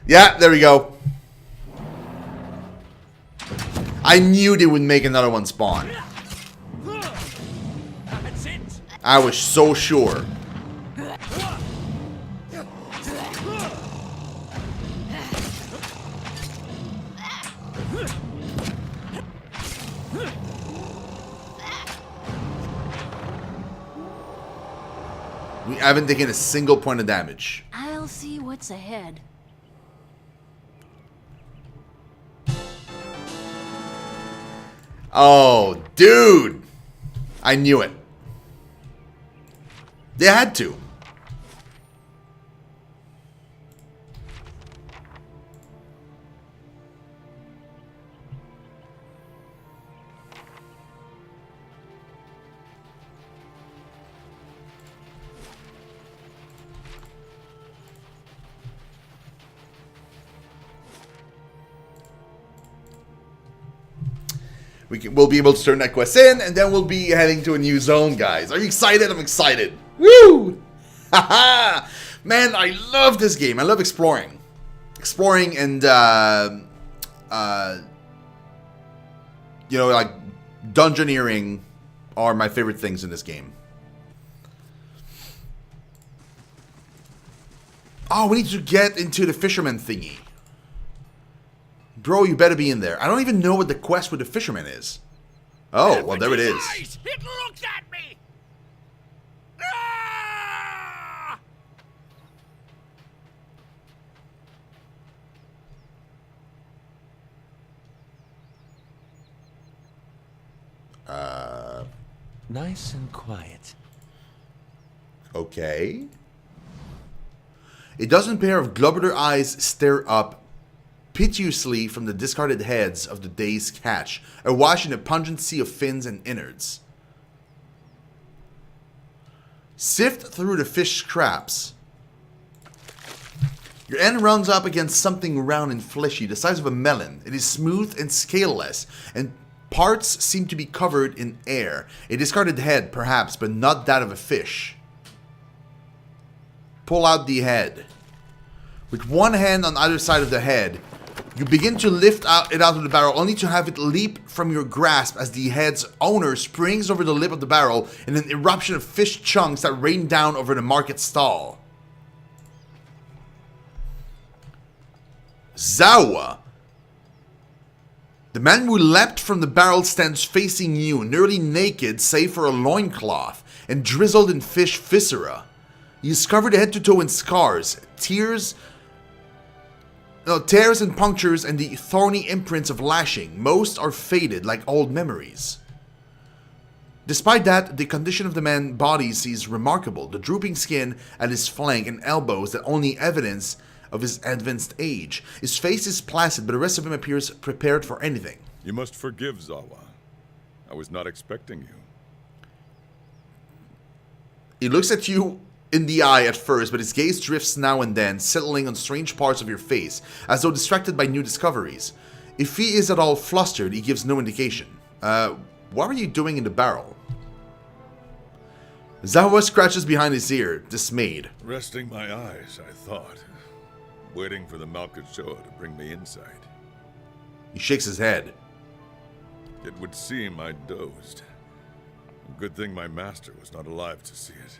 Yeah, there we go. I knew they would make another one spawn. That's it. I was so sure. We haven't taken a single point of damage. I'll see what's ahead. Oh, dude. I knew it. They had to. We'll be able to turn that quest in, and then we'll be heading to a new zone, guys. Are you excited? I'm excited. Woo! Haha! Man, I love this game. I love exploring. Exploring and, you know, like, dungeoneering are my favorite things in this game. Oh, we need to get into the fisherman thingy. Bro, you better be in there. I don't even know what the quest with the fisherman is. Oh, well, there it is. It looks at me. Ah! Nice and quiet. Okay. A dozen pair of globular eyes stare up piteously from the discarded heads of the day's catch, awash in a pungent sea of fins and innards. Sift through the fish scraps. Your end runs up against something round and fleshy, the size of a melon. It is smooth and scaleless, and parts seem to be covered in air. A discarded head, perhaps, but not that of a fish. Pull out the head. With one hand on either side of the head, you begin to lift it out of the barrel, only to have it leap from your grasp as the head's owner springs over the lip of the barrel in an eruption of fish chunks that rain down over the market stall. Zawa. The man who leapt from the barrel stands facing you, nearly naked save for a loincloth, and drizzled in fish viscera. He is covered head to toe in scars, tears tears and punctures and the thorny imprints of lashing. Most are faded like old memories. Despite that, the condition of the man's body is remarkable. The drooping skin at his flank and elbows that only evidence of his advanced age. His face is placid, but the rest of him appears prepared for anything. You must forgive, Zawa. I was not expecting you. He looks at you in the eye at first, but his gaze drifts now and then, settling on strange parts of your face, as though distracted by new discoveries. If he is at all flustered, he gives no indication. What are you doing in the barrel? Zawa scratches behind his ear, dismayed. Resting my eyes, I thought. Waiting for the Malkachoa to bring me inside. He shakes his head. It would seem I dozed. Good thing my master was not alive to see it.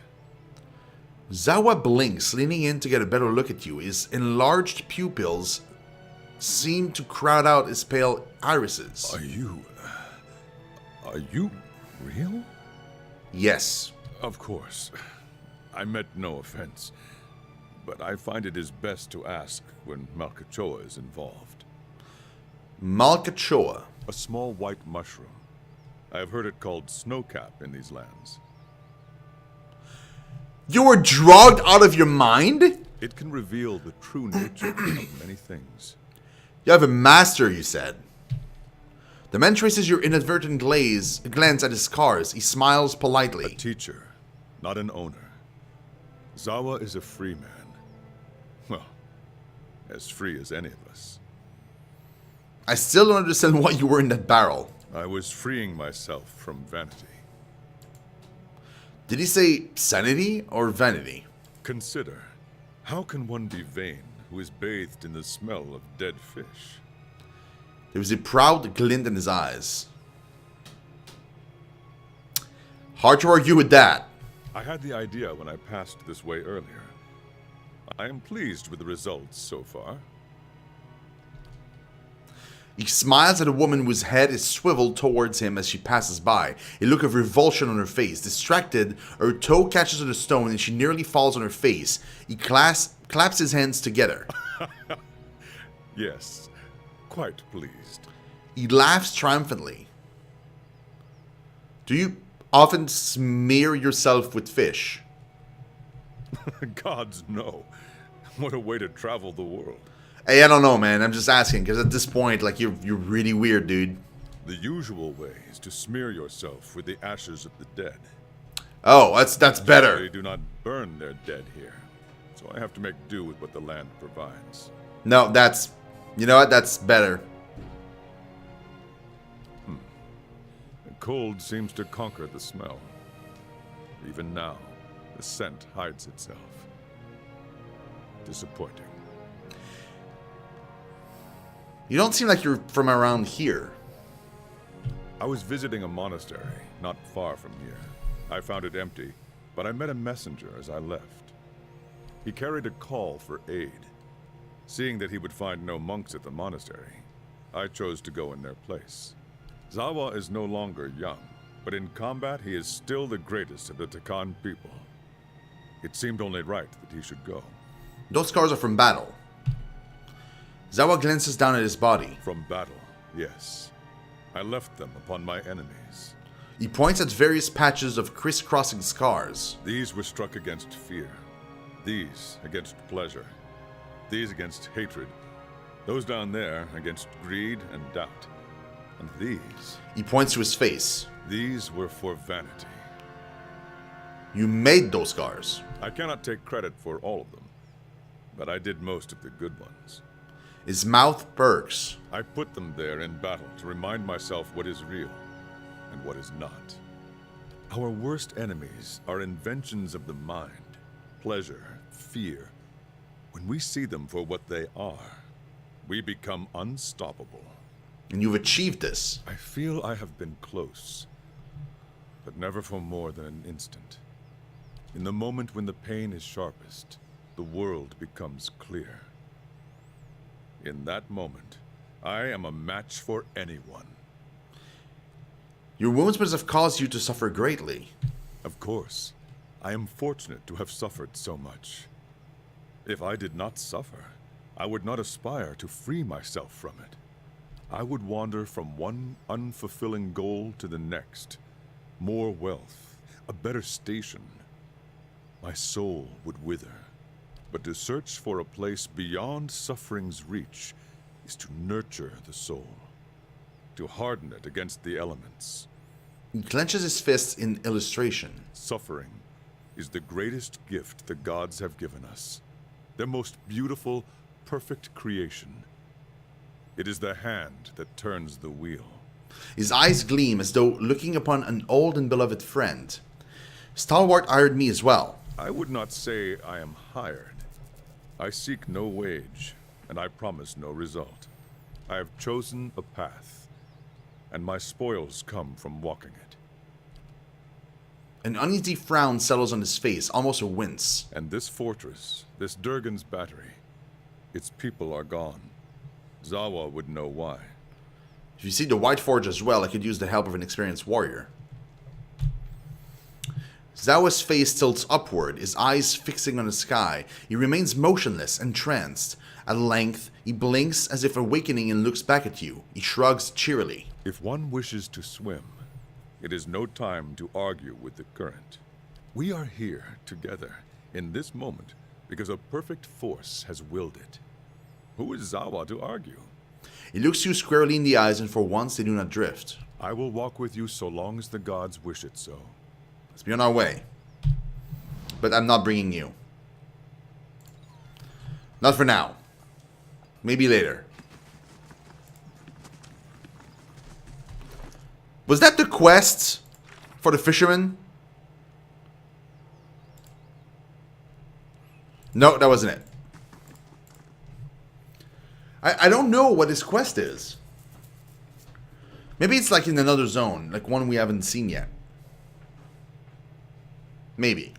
Zawa blinks, leaning in to get a better look at you. His enlarged pupils seem to crowd out his pale irises. Are you real? Yes. Of course. I meant no offense, but I find it is best to ask when Malkachoa is involved. Malkachoa. A small white mushroom. I have heard it called snowcap in these lands. You were drugged out of your mind? It can reveal the true nature of many things. You have a master, you said. The man traces your inadvertent glance at his scars. He smiles politely. A teacher, not an owner. Zawa is a free man. Well, as free as any of us. I still don't understand why you were in that barrel. I was freeing myself from vanity. Did he say sanity or vanity? Consider, how can one be vain who is bathed in the smell of dead fish. There was a proud glint in his eyes. Hard to argue with that. I had the idea when I passed this way earlier. I am pleased with the results so far. He smiles at a woman whose head is swiveled towards him as she passes by, a look of revulsion on her face. Distracted, her toe catches on a stone and she nearly falls on her face. He claps his hands together. Yes, quite pleased. He laughs triumphantly. Do you often smear yourself with fish? Gods, no. What a way to travel the world. Hey, I don't know, man. I'm just asking, because at this point, like, you're really weird, dude. The usual way is to smear yourself with the ashes of the dead. Oh, that's better. They do not burn their dead here, so I have to make do with what the land provides. No, that's... You know what? That's better. The cold seems to conquer the smell. Even now, the scent hides itself. Disappointing. You don't seem like you're from around here. I was visiting a monastery not far from here. I found it empty, but I met a messenger as I left. He carried a call for aid. Seeing that he would find no monks at the monastery, I chose to go in their place. Zawa is no longer young, but in combat he is still the greatest of the Takan people. It seemed only right that he should go. Those scars are from battle. Zawa glances down at his body. From battle, yes. I left them upon my enemies. He points at various patches of crisscrossing scars. These were struck against fear. These against pleasure. These against hatred. Those down there against greed and doubt. And these... He points to his face. These were for vanity. You made those scars. I cannot take credit for all of them, but I did most of the good ones. His mouth perks. I put them there in battle to remind myself what is real and what is not. Our worst enemies are inventions of the mind, pleasure, fear. When we see them for what they are, we become unstoppable. And you've achieved this. I feel I have been close, but never for more than an instant. In the moment when the pain is sharpest, the world becomes clear. In that moment, I am a match for anyone. Your wounds must have caused you to suffer greatly. Of course, I am fortunate to have suffered so much. If I did not suffer, I would not aspire to free myself from it. I would wander from one unfulfilling goal to the next. More wealth, a better station. My soul would wither. But to search for a place beyond suffering's reach is to nurture the soul, to harden it against the elements. He clenches his fists in illustration. Suffering is the greatest gift the gods have given us, their most beautiful, perfect creation. It is the hand that turns the wheel. His eyes gleam as though looking upon an old and beloved friend. Stalwart hired me as well. I would not say I am hired. I seek no wage, and I promise no result. I have chosen a path, and my spoils come from walking it. An uneasy frown settles on his face, almost a wince. And this fortress, this Durgan's battery, its people are gone. Zawa would know why. If you see the White Forge as well, I could use the help of an experienced warrior. Zawa's face tilts upward, his eyes fixing on the sky. He remains motionless, entranced. At length, he blinks as if awakening and looks back at you. He shrugs cheerily. If one wishes to swim, it is no time to argue with the current. We are here together in this moment because a perfect force has willed it. Who is Zawa to argue? He looks you squarely in the eyes, and for once they do not drift. I will walk with you so long as the gods wish it so. Let's be on our way. But I'm not bringing you. Not for now. Maybe later. Was that the quest for the fisherman? No, that wasn't it. I don't know what his quest is. Maybe it's like in another zone, like one we haven't seen yet. Maybe.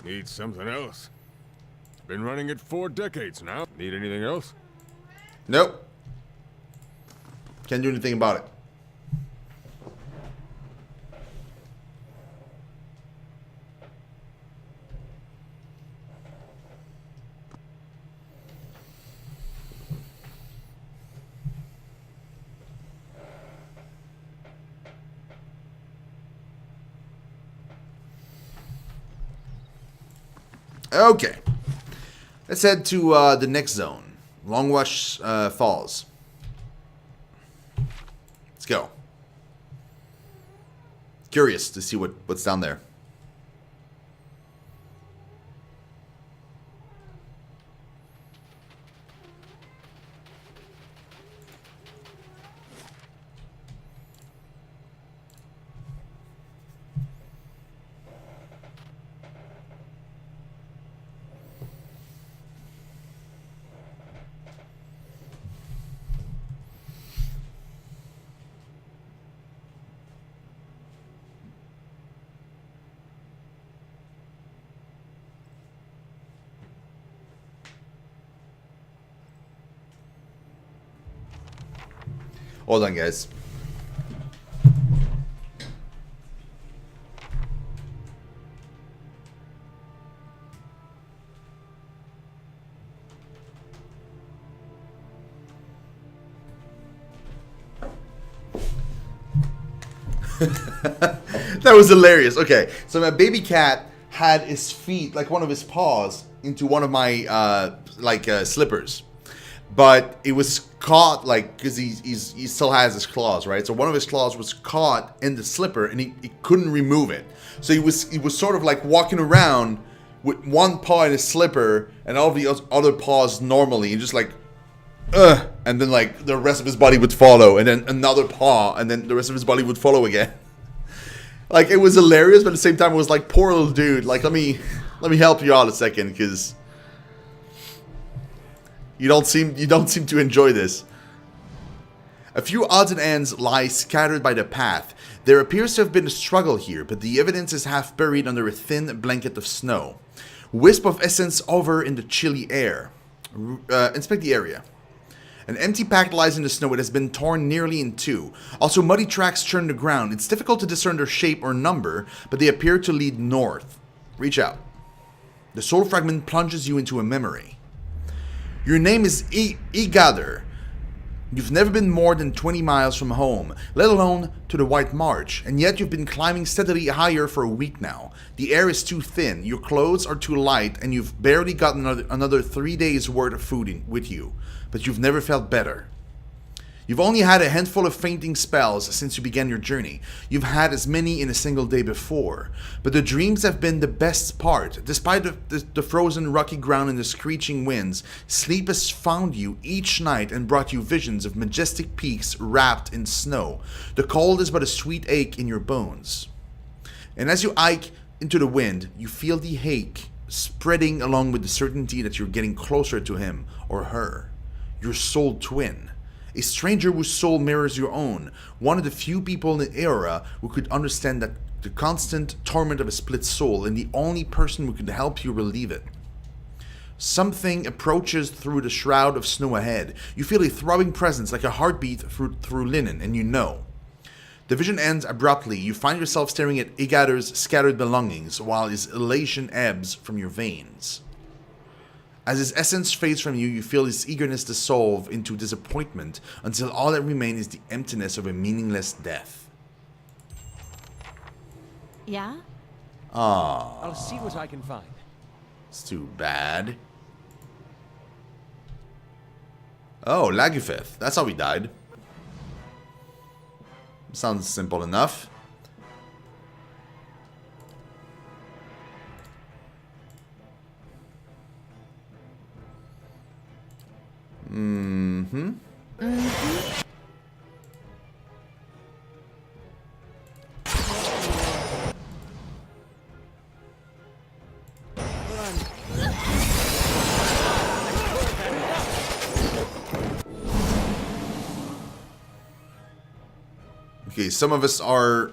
Need something else. Been running it 4 decades now. Need anything else? Nope. Can't do anything about it. Okay. Let's head to the next zone. Longwash Falls. Let's go. Curious to see what's down there. Hold on, guys. That was hilarious. Okay, so my baby cat had his feet, like one of his paws, into one of my slippers, but it was caught, like, because he still has his claws, right? So one of his claws was caught in the slipper, and he couldn't remove it. So he was sort of like walking around with one paw in his slipper and all of the other paws normally, and just like, and then like the rest of his body would follow, and then another paw, and then the rest of his body would follow again. Like, it was hilarious, but at the same time it was like, poor little dude. Like, let me help you out a second, because you don't seem to enjoy this. A few odds and ends lie scattered by the path. There appears to have been a struggle here, but the evidence is half buried under a thin blanket of snow. Wisp of essence over in the chilly air. Inspect the area. An empty pack lies in the snow. It has been torn nearly in two. Also, muddy tracks churn the ground. It's difficult to discern their shape or number, but they appear to lead north. Reach out. The soul fragment plunges you into a memory. Your name is Igader. You've never been more than 20 miles from home, let alone to the White March, and yet you've been climbing steadily higher for a week now. The air is too thin, your clothes are too light, and you've barely gotten another 3 days' worth of food with you, but you've never felt better. You've only had a handful of fainting spells since you began your journey. You've had as many in a single day before. But the dreams have been the best part. Despite the frozen rocky ground and the screeching winds, sleep has found you each night and brought you visions of majestic peaks wrapped in snow. The cold is but a sweet ache in your bones. And as you hike into the wind, you feel the ache spreading along with the certainty that you're getting closer to him or her, your soul twin. A stranger whose soul mirrors your own, one of the few people in the era who could understand that the constant torment of a split soul, and the only person who could help you relieve it. Something approaches through the shroud of snow ahead. You feel a throbbing presence like a heartbeat through linen, and you know. The vision ends abruptly. You find yourself staring at Igader's scattered belongings, while his elation ebbs from your veins. As his essence fades from you, you feel his eagerness dissolve into disappointment until all that remains is the emptiness of a meaningless death. Yeah? I'll see what I can find. It's too bad. Oh, Lagufeth. That's how he died. Sounds simple enough. Okay, some of us are...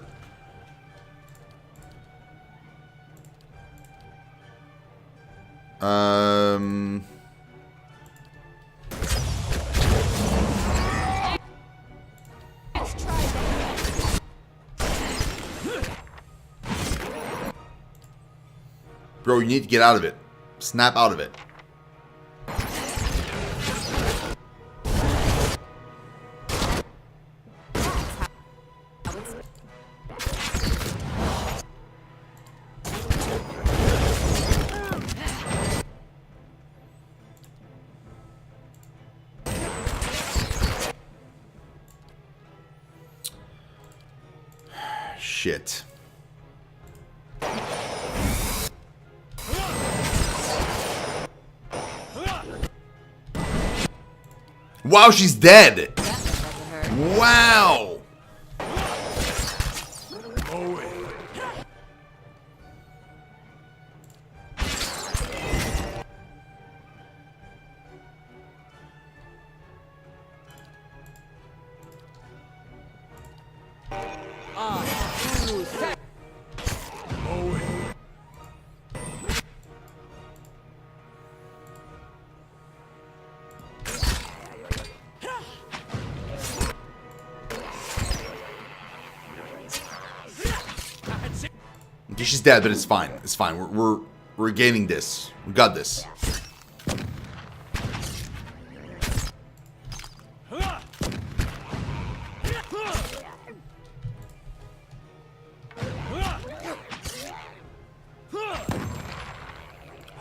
Bro, you need to get out of it. Snap out of it. Shit. Wow, she's dead. Wow. Okay, she's dead, but it's fine. It's fine. We're gaining this. We got this.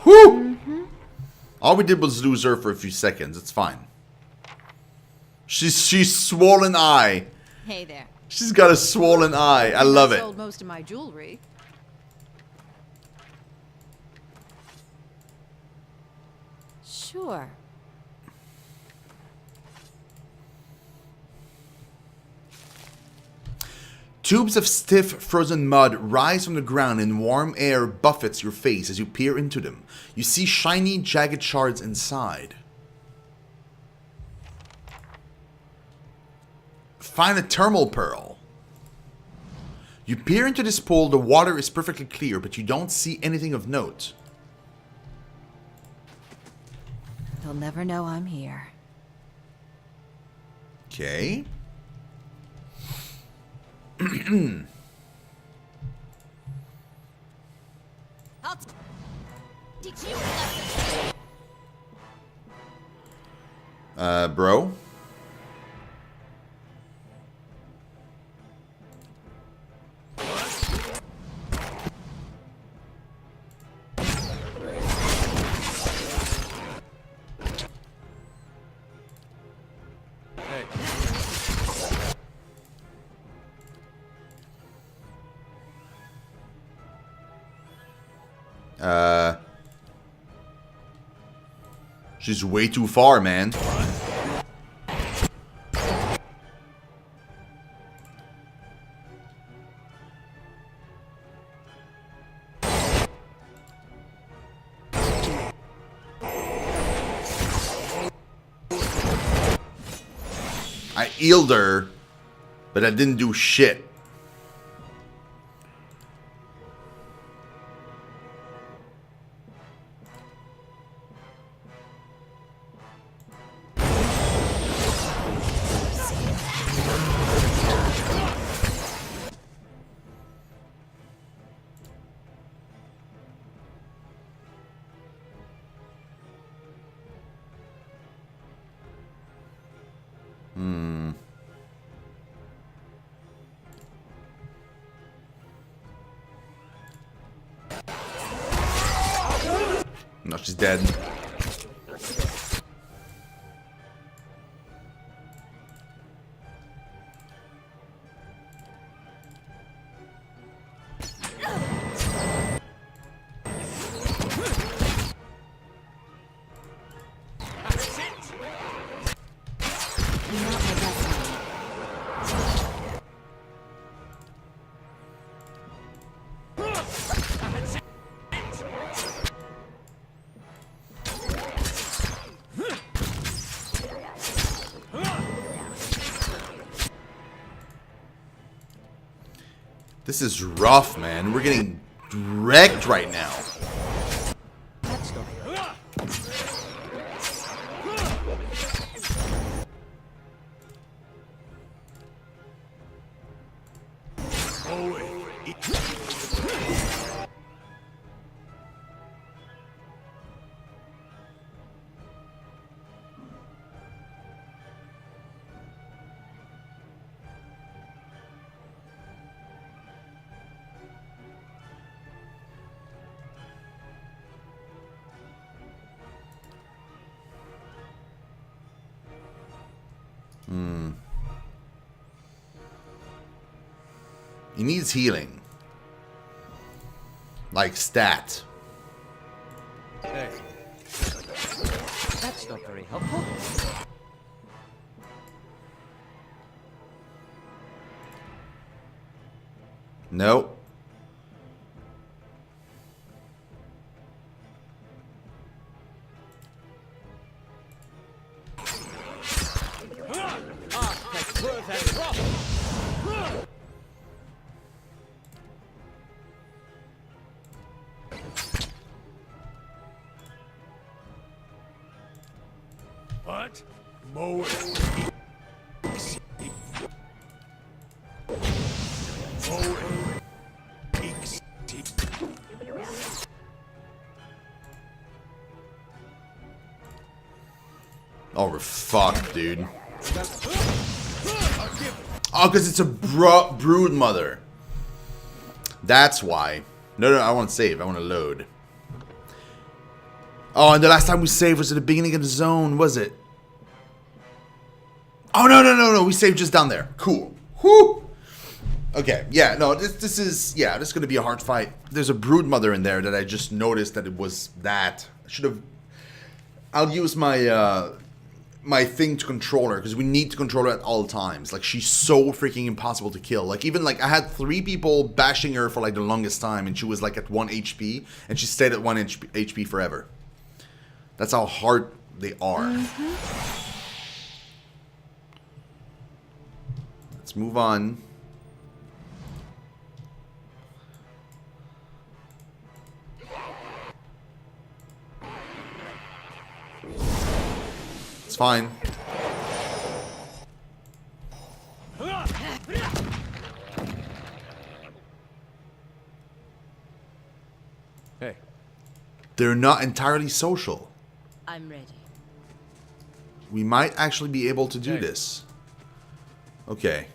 Whew! All we did was lose her for a few seconds. It's fine. She's swollen eye. Hey there. She's got a swollen eye. I love it. Sold most of my jewelry. Sure. Tubes of stiff, frozen mud rise from the ground and warm air buffets your face as you peer into them. You see shiny, jagged shards inside. Find a thermal pearl. You peer into this pool, the water is perfectly clear, but you don't see anything of note. They'll never know I'm here. Okay. I'll teach you a lesson. Bro? She's way too far, man. I healed her, but I didn't do shit. No, she's dead. This is rough, man. We're getting wrecked right now. That's not He needs healing. Like stat. Hey. That's not very helpful. Nope. That's worth and rough. What? Moe. Oh, we're fucked, dude. Oh, because it's a brood mother. That's why. No, I want to save. I want to load. Oh, and the last time we saved was at the beginning of the zone, was it? Oh, no. We saved just down there. Cool. Whoo! Okay, yeah, no, this is going to be a hard fight. There's a brood mother in there that I just noticed that it was that. I'll use my my thing to control her, because we need to control her at all times. Like, she's so freaking impossible to kill. Like, even, like, I had 3 people bashing her for, like, the longest time, and she was, like, at 1 HP, and she stayed at 1 HP forever. That's how hard they are. Let's move on. It's fine. Hey. They're not entirely social. I'm ready. We might actually be able to do Hey. this. Okay.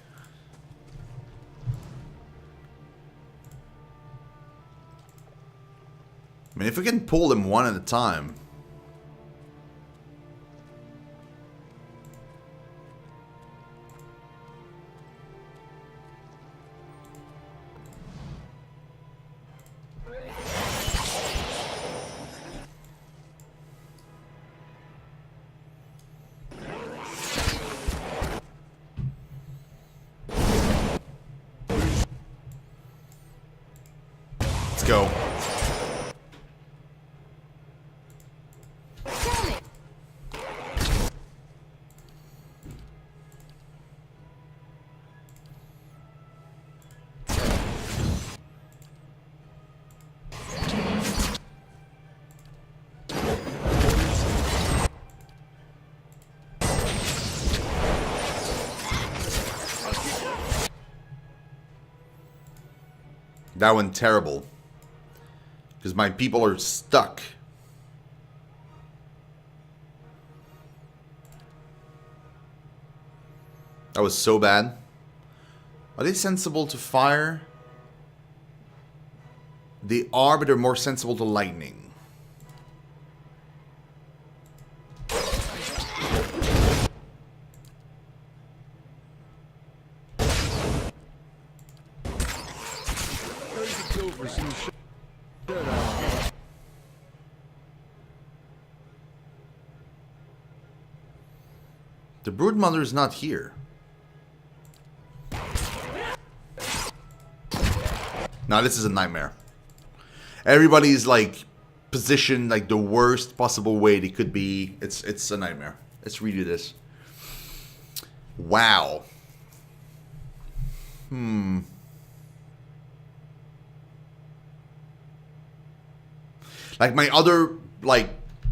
I mean, if we can pull them one at a time. Let's go. That went terrible. Because my people are stuck. That was so bad. Are they sensible to fire? They are, but they're more sensible to lightning. The broodmother is not here. Now this is a nightmare. Everybody's like positioned like the worst possible way they could be. It's a nightmare. Let's redo this. Wow. Like my other like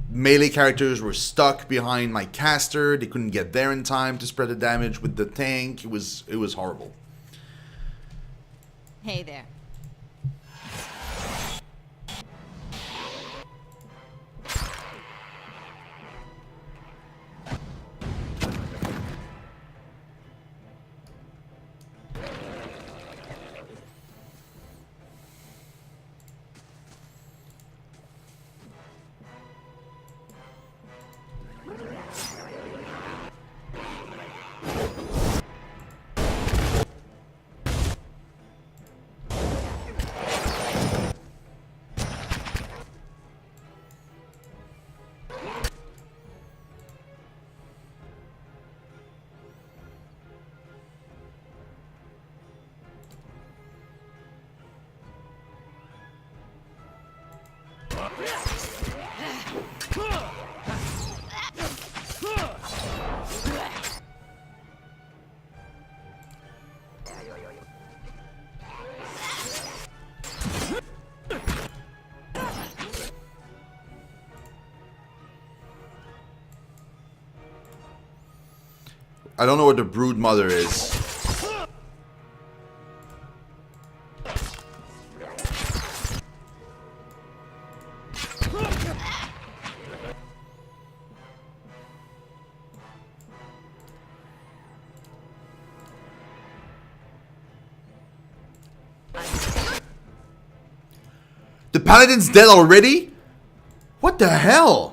melee characters were stuck behind my caster. They couldn't get there in time to spread the damage with the tank. It was horrible. Hey there. I don't know what the Brood Mother is. The Paladin's dead already? What the hell?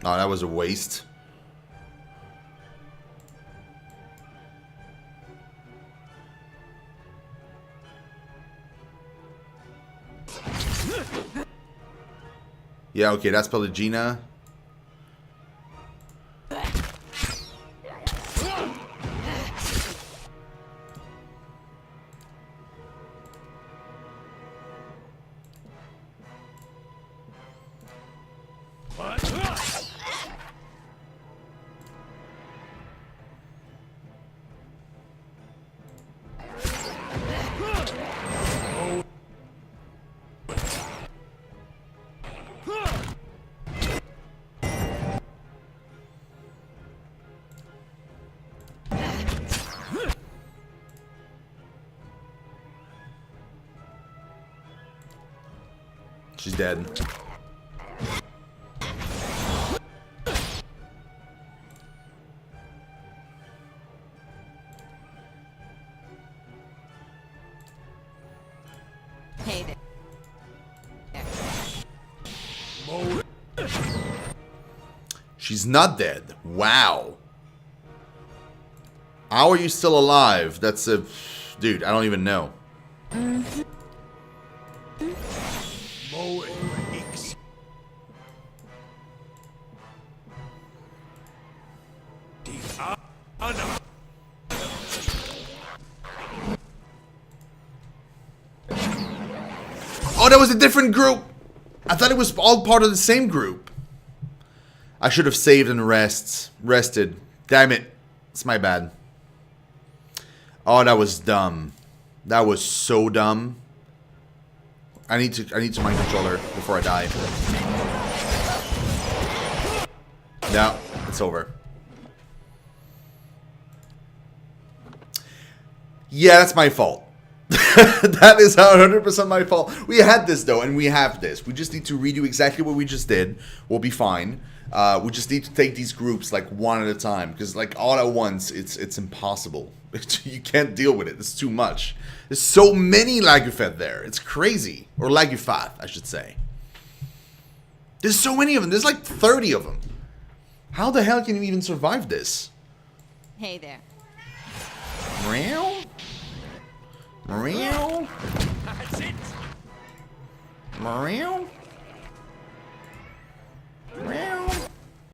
Oh, that was a waste. Yeah, okay, that's Pelagina. She's dead. Hey there. She's not dead. Wow. How are you still alive? That's a... Dude, I don't even know. Oh, that was a different group. I thought it was all part of the same group. I should have saved and rested. Damn it. It's my bad. Oh, that was dumb. That was so dumb. I need to mind controller before I die. No, it's over. Yeah, that's my fault. That is 100% my fault. We had this though, and we have this. We just need to redo exactly what we just did. We'll be fine. We just need to take these groups like one at a time, because like all at once, it's impossible. You can't deal with it. It's too much. There's so many Lagufet there. It's crazy. Or Lagufath, I should say. There's so many of them. There's like 30 of them. How the hell can you even survive this? Hey there. Meow? Meow? That's it. Meow?